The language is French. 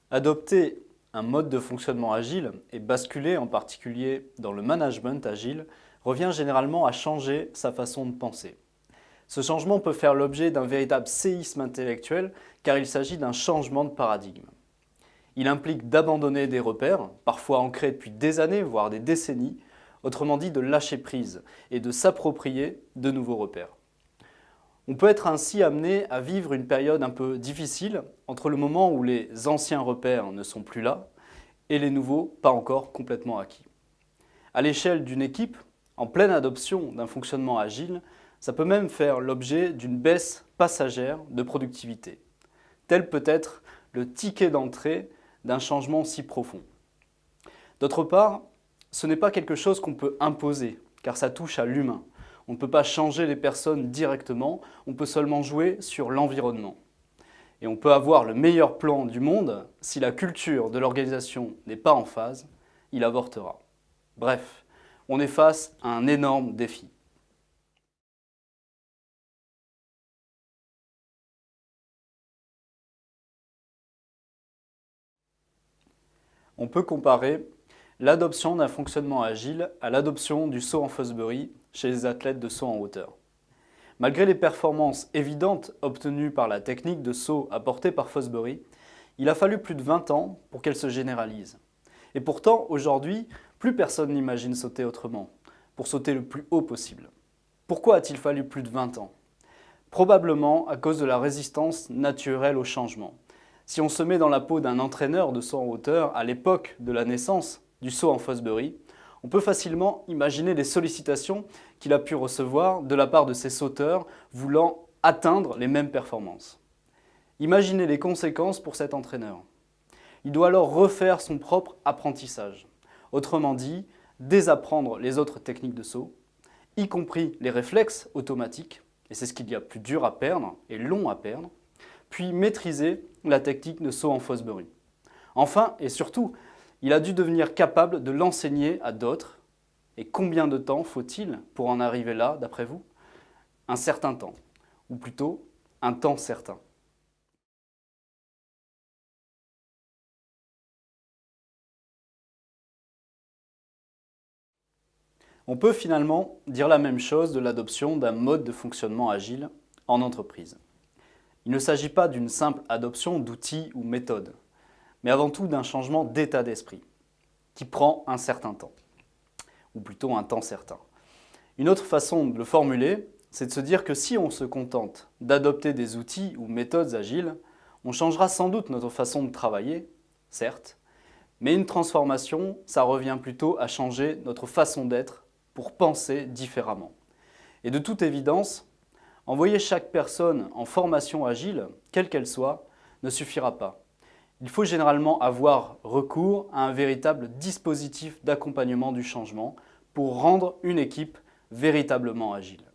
Adopter un mode de fonctionnement agile et basculer en particulier dans le management agile revient généralement à changer sa façon de penser. Ce changement peut faire l'objet d'un véritable séisme intellectuel car il s'agit d'un changement de paradigme. Il implique d'abandonner des repères, parfois ancrés depuis des années, voire des décennies, autrement dit de lâcher prise et de s'approprier de nouveaux repères. On peut être ainsi amené à vivre une période un peu difficile entre le moment où les anciens repères ne sont plus là et les nouveaux pas encore complètement acquis. À l'échelle d'une équipe, en pleine adoption d'un fonctionnement agile, ça peut même faire l'objet d'une baisse passagère de productivité. Tel peut être le ticket d'entrée d'un changement si profond. D'autre part, ce n'est pas quelque chose qu'on peut imposer, car ça touche à l'humain. On ne peut pas changer les personnes directement, on peut seulement jouer sur l'environnement. Et on peut avoir le meilleur plan du monde, si la culture de l'organisation n'est pas en phase, il avortera. Bref, on est face à un énorme défi. On peut comparer l'adoption d'un fonctionnement agile à l'adoption du saut en Fosbury chez les athlètes de saut en hauteur. Malgré les performances évidentes obtenues par la technique de saut apportée par Fosbury, il a fallu plus de 20 ans pour qu'elle se généralise. Et pourtant, aujourd'hui, plus personne n'imagine sauter autrement, pour sauter le plus haut possible. Pourquoi a-t-il fallu plus de 20 ans? Probablement à cause de la résistance naturelle au changement. Si on se met dans la peau d'un entraîneur de saut en hauteur à l'époque de la naissance du saut en Fosbury, on peut facilement imaginer les sollicitations qu'il a pu recevoir de la part de ses sauteurs voulant atteindre les mêmes performances. Imaginez les conséquences pour cet entraîneur. Il doit alors refaire son propre apprentissage. Autrement dit, désapprendre les autres techniques de saut, y compris les réflexes automatiques, et c'est ce qu'il y a plus dur à perdre et long à perdre, puis maîtriser la technique de saut en Fosbury. Enfin et surtout, il a dû devenir capable de l'enseigner à d'autres. Et combien de temps faut-il pour en arriver là, d'après vous? Un certain temps, ou plutôt un temps certain. On peut finalement dire la même chose de l'adoption d'un mode de fonctionnement agile en entreprise. Il ne s'agit pas d'une simple adoption d'outils ou méthodes, mais avant tout d'un changement d'état d'esprit, qui prend un certain temps, ou plutôt un temps certain. Une autre façon de le formuler, c'est de se dire que si on se contente d'adopter des outils ou méthodes agiles, on changera sans doute notre façon de travailler, certes, mais une transformation, ça revient plutôt à changer notre façon d'être pour penser différemment. Et de toute évidence, envoyer chaque personne en formation agile, quelle qu'elle soit, ne suffira pas. Il faut généralement avoir recours à un véritable dispositif d'accompagnement du changement pour rendre une équipe véritablement agile.